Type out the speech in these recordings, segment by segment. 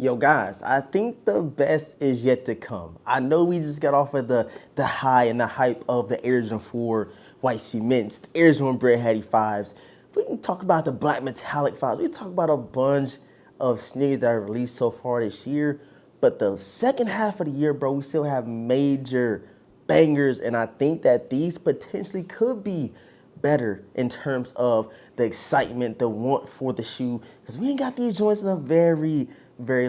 Yo guys, I think the best is yet to come. I know we just got off of the high and the hype of the Air Jordan 4 white cements, the Air Jordan Bread Hattie 5s. We can talk about the black metallic 5s. We can talk about a bunch of sneakers that are released so far this year. But the second half of the year, bro, we still have major bangers. And I think that these potentially could be better in terms of the excitement, the want for the shoe. Because we ain't got these joints in a very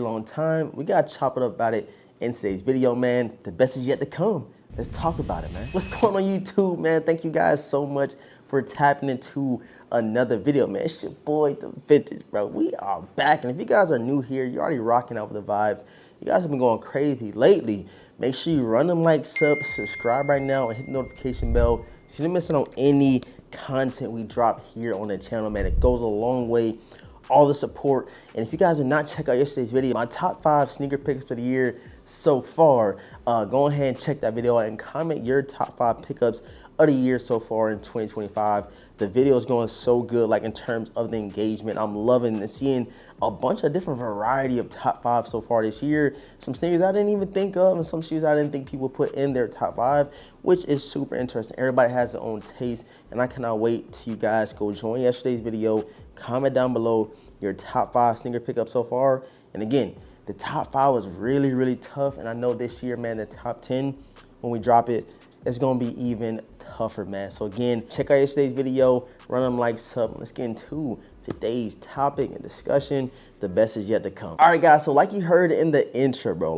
long time. We gotta chop it up about it in today's video, man. The best is yet to come. Let's talk about it, man. What's going on YouTube, man? Thank you guys so much for tapping into another video, man. It's your boy, The Vintage, bro. We are back. And if you guys are new here, you're already rocking out with the vibes. You guys have been going crazy lately. Make sure you run them like subscribe right now, and hit the notification bell so you're not missing on any content we drop here on the channel, man. It goes a long way. All the support. And if you guys did not check out yesterday's video, my top 5 sneaker pickups for the year so far, go ahead and check that video out and comment your top 5 pickups of the year so far in 2025. The video is going so good, like in terms of the engagement. I'm loving and seeing a bunch of different variety of top 5 so far this year. Some sneakers I didn't even think of, and some shoes I didn't think people put in their top 5, which is super interesting. Everybody has their own taste, and I cannot wait till you guys go join yesterday's video. Comment down below your top 5 sneaker pickups so far. And again, the top 5 was really tough, and I know this year, man, the top 10, when we drop it, it's gonna be even tougher, man. So again, check out yesterday's video, run them like sub. Let's get into today's topic and discussion. The best is yet to come. All right, guys, so like you heard in the intro, bro,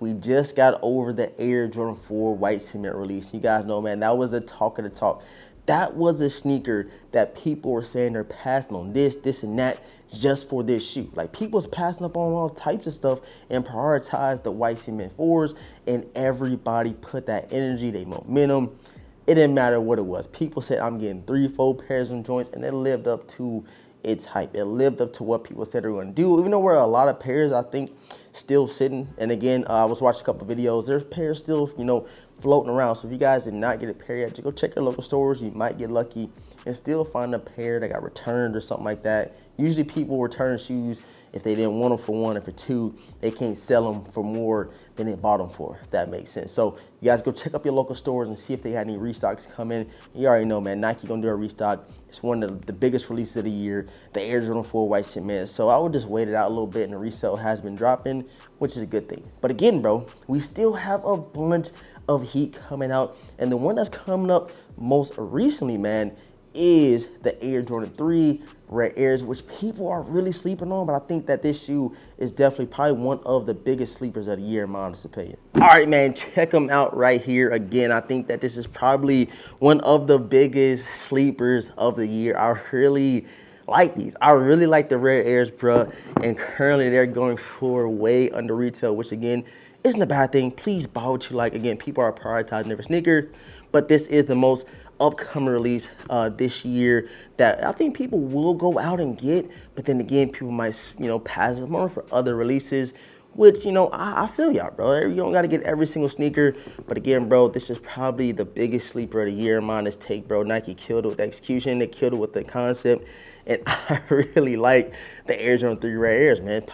we just got over the Air Jordan 4 white cement release. You guys know, man, that was the talk of the talk. That was a sneaker that people were saying they're passing on this, and that just for this shoe. Like, people's passing up on all types of stuff and prioritize the white cement 4s, and everybody put that energy, they momentum. It didn't matter what it was. People said, I'm getting 3-4 pairs of joints, and it lived up to its hype. It lived up to what people said they were gonna do, even though there are a lot of pairs, I think, still sitting. And again, I was watching a couple of videos. There's pairs still, you know, floating around. So if you guys did not get a pair yet, just go check your local stores. You might get lucky and still find a pair that got returned or something like that. Usually people return shoes if they didn't want them for 1 or for 2. They can't sell them for more than they bought them for, if that makes sense. So you guys go check up your local stores and see if they had any restocks coming. You already know, man, Nike gonna do a restock. It's one of the biggest releases of the year, the Air Jordan 4 white cement. So I would just wait it out a little bit, and the resale has been dropping, which is a good thing. But again, bro, we still have a bunch of heat coming out, and the one that's coming up most recently, man, is the Air Jordan 3 Red Airs, which people are really sleeping on, but I think that this shoe is definitely probably one of the biggest sleepers of the year, in my honest opinion. All right, man, check them out right here. Again, I think that this is probably one of the biggest sleepers of the year. I really like these. I really like the Red Airs, bruh, and currently they're going for way under retail, which again, isn't a bad thing. Please buy what you like. Again, people are prioritizing every sneaker, but this is the most upcoming release this year that I think people will go out and get, but then again, people might, you know, pass it on for other releases, which, you know, I feel y'all, bro. You don't got to get every single sneaker, but again, bro, this is probably the biggest sleeper of the year. Mine is take, bro. Nike killed it with the execution. They killed it with the concept, and I really like the Air Jordan 3 Red Airs, man.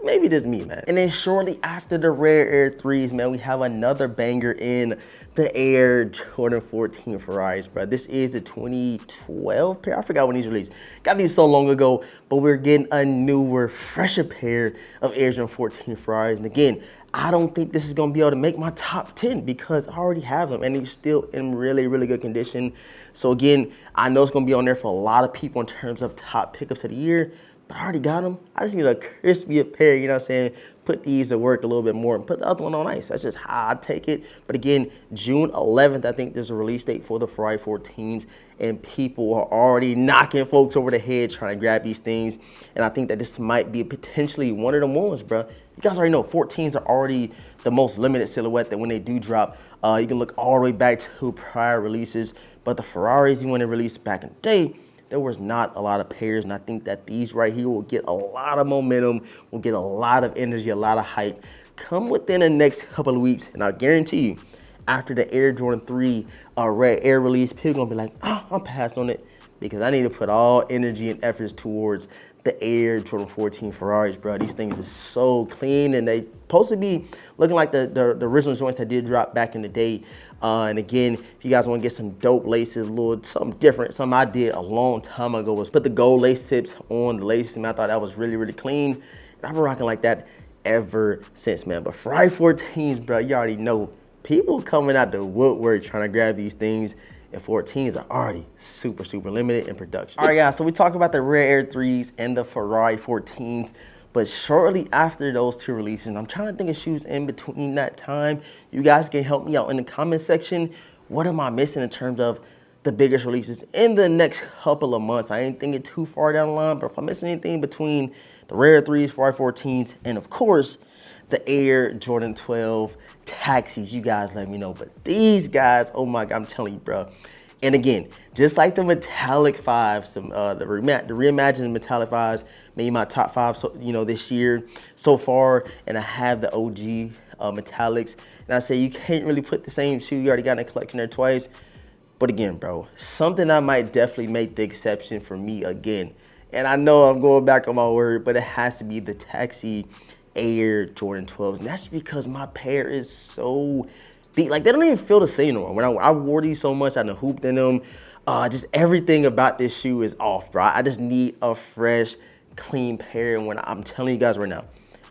Maybe just me, man. And then shortly after the Red Air 3s, man, we have another banger in the Air Jordan 14 Ferraris, bro. This is the 2012 pair. I forgot when these released. Got these so long ago, but we're getting a newer, fresher pair of Air Jordan 14 Ferraris. And again, I don't think this is gonna be able to make my top 10 because I already have them and they're still in really good condition. So again, I know it's gonna be on there for a lot of people in terms of top pickups of the year, but I already got them. I just need a crispy pair, you know what I'm saying? Put these to work a little bit more and put the other one on ice. That's just how I take it. But again, June 11th, I think there's a release date for the Ferrari 14s, and people are already knocking folks over the head trying to grab these things. And I think that this might be potentially one of the ones, bro. You guys already know 14s are already the most limited silhouette that when they do drop, you can look all the way back to prior releases. But the Ferraris, when they released back in the day, there was not a lot of pairs, and I think that these right here will get a lot of momentum, will get a lot of energy, a lot of hype. Come within the next couple of weeks, and I guarantee you, after the Air Jordan 3 Red Air release, people gonna be like, oh, I'm passed on it, because I need to put all energy and efforts towards the Air Jordan 14 Ferraris, bro. These things are so clean, and they supposed to be looking like the original joints that did drop back in the day. And again, if you guys want to get some dope laces, a little something different, something I did a long time ago was put the gold lace tips on the laces, and I thought that was really, really clean. And I've been rocking like that ever since, man. But Ferrari 14s, bro, you already know, people coming out the woodwork trying to grab these things, and 14s are already super, super limited in production. All right, guys, so we talked about the Rare Air 3s and the Ferrari 14s. But shortly after those two releases, I'm trying to think of shoes in between that time. You guys can help me out in the comment section. What am I missing in terms of the biggest releases in the next couple of months? I ain't thinking too far down the line, but if I'm missing anything between the Rare 3s, Ferrari 14s, and of course, the Air Jordan 12 taxis, you guys let me know. But these guys, oh my God, I'm telling you, bro. And again, just like the metallic fives, the reimagined metallic fives, made my top five, so, this year so far. And I have the OG metallics. And I say you can't really put the same shoe you already got in the collection there twice. But again, bro, something that might definitely make the exception for me again. And I know I'm going back on my word, but it has to be the Taxi Air Jordan 12s. And that's because my pair is so deep. Like, they don't even feel the same no more. When I wore these so much, I done hooped in them. Just everything about this shoe is off, bro. I just need a fresh, clean pair. And when I'm telling you guys right now,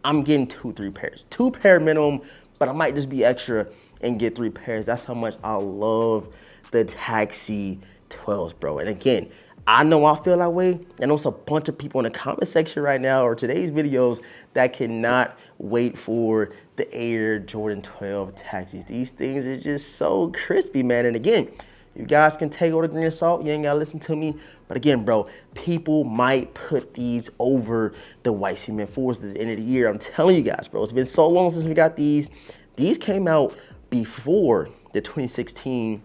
I'm getting 2-3 pairs. 2 pair minimum, but I might just be extra and get 3 pairs. That's how much I love the Taxi 12s, bro. And again, I know I feel that way, and there's a bunch of people in the comment section right now or today's videos that cannot wait for the Air Jordan 12 taxis. These things are just so crispy, man. And again, you guys can take it with a grain of salt. You ain't gotta listen to me. But again, bro, people might put these over the white cement 4s at the end of the year. I'm telling you guys, bro, it's been so long since we got these. These came out before the 2016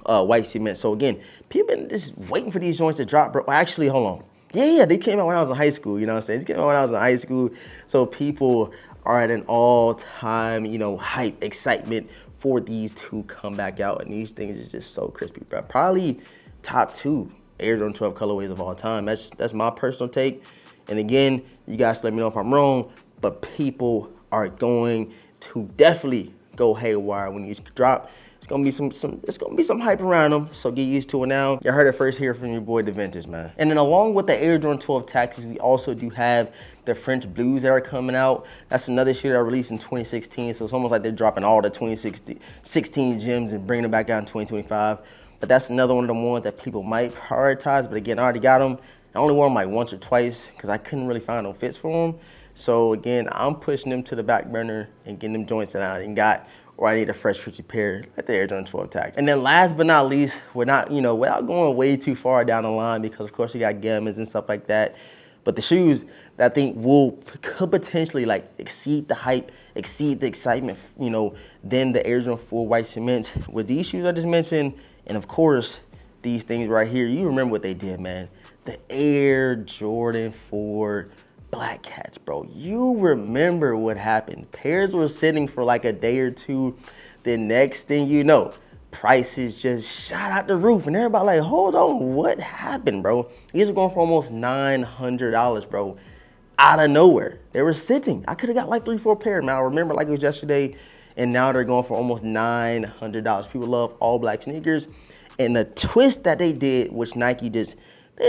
white cement. So again, people been just waiting for these joints to drop, bro. Actually, hold on. Yeah, they came out when I was in high school, you know what I'm saying? These came out when I was in high school. So people are at an all-time, hype, excitement for these to come back out. And these things are just so crispy, bro. Probably top 2 Air Jordan 12 colorways of all time. That's my personal take. And again, you guys let me know if I'm wrong, but people are going to definitely go haywire when these drop. It's gonna be some hype around them, so get used to it now. You heard it first here from your boy, The Vintage, man. And then along with the Air Jordan 12 taxis, we also do have the French Blues that are coming out. That's another shoe that I released in 2016, so it's almost like they're dropping all the 2016 gems and bringing them back out in 2025. But that's another one of the ones that people might prioritize. But again, I already got them. I only wore them like once or twice because I couldn't really find no fits for them. So again, I'm pushing them to the back burner and getting them joints that I didn't got, or I need a fresh, crispy pair at the Air Jordan 12 tax. And then last but not least, we're not, without going way too far down the line, because of course you got gammas and stuff like that, but the shoes that I think could potentially like exceed the hype, exceed the excitement, than the Air Jordan 4 white cement. With these shoes I just mentioned, and of course, these things right here, you remember what they did, man. The Air Jordan 4 Black Cats, bro. You remember what happened. Pairs were sitting for like a day or two. The next thing you know, prices just shot out the roof, and everybody like, hold on, what happened, bro? These are going for almost $900, bro, out of nowhere. They were sitting. I could have got like 3-4 pairs, man. I remember like it was yesterday, and now they're going for almost $900. People love all black sneakers, and the twist that they did, which Nike they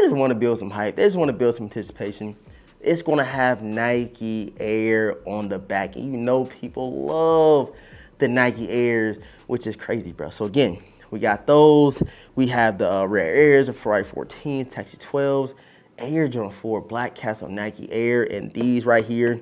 just want to build some hype. They just want to build some anticipation. It's gonna have Nike Air on the back. And people love the Nike Airs, which is crazy, bro. So again, we got those. We have the Rare Airs, the Ferrari 14s, Taxi 12s, Air Jordan 4 Black Cats on Nike Air, and these right here.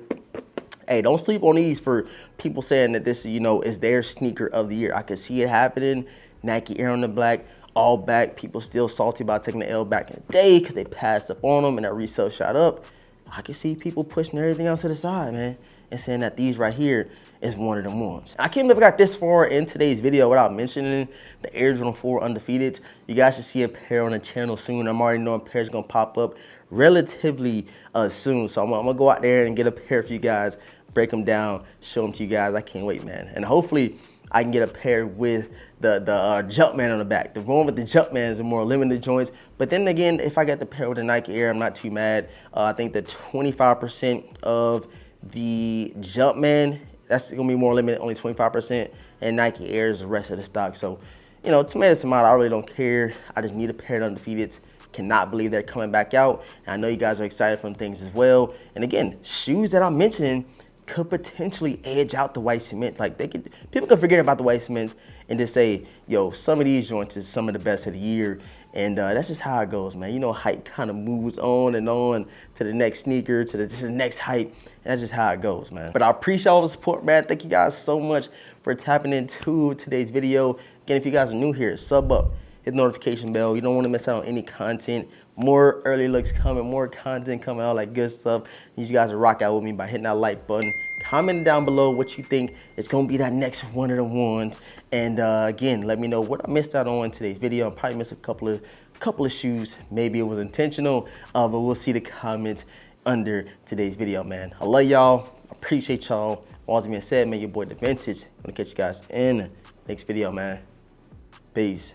Hey, don't sleep on these for people saying that this, is their sneaker of the year. I could see it happening. Nike Air on the black, all back. People still salty about taking the L back in the day because they passed up on them and that resale shot up. I can see people pushing everything else to the side, man, and saying that these right here is one of them ones. I can't believe I got this far in today's video without mentioning the Air Jordan 4 Undefeated. You guys should see a pair on the channel soon. I'm already knowing pairs gonna pop up relatively soon. So I'm gonna go out there and get a pair for you guys, break them down, show them to you guys. I can't wait, man. And hopefully I can get a pair with the Jumpman on the back. The one with the Jumpman is the more limited joints. But then again, if I get the pair with the Nike Air, I'm not too mad. I think the 25% of the Jumpman, that's gonna be more limited, only 25%, and Nike Air is the rest of the stock. So, you know, tomato, I really don't care. I just need a pair of Undefeateds. Cannot believe they're coming back out. And I know you guys are excited for things as well. And again, shoes that I'm mentioning could potentially edge out the white cement. Like people could forget about the white cements and just say, yo, some of these joints is some of the best of the year. And that's just how it goes, man. You know, hype kind of moves on and on to the next sneaker, to the next hype. And that's just how it goes, man. But I appreciate all the support, man. Thank you guys so much for tapping into today's video. Again, if you guys are new here, sub up, hit the notification bell. You don't want to miss out on any content. More early looks coming, more content coming, all that good stuff. You guys will rock out with me by hitting that like button. Comment down below what you think is going to be that next one of the ones. And again, let me know what I missed out on in today's video. I probably missed a couple of shoes. Maybe it was intentional, but we'll see the comments under today's video, man. I love y'all. Appreciate y'all. All that being said, man, your boy The Vintage. I'm going to catch you guys in the next video, man. Peace.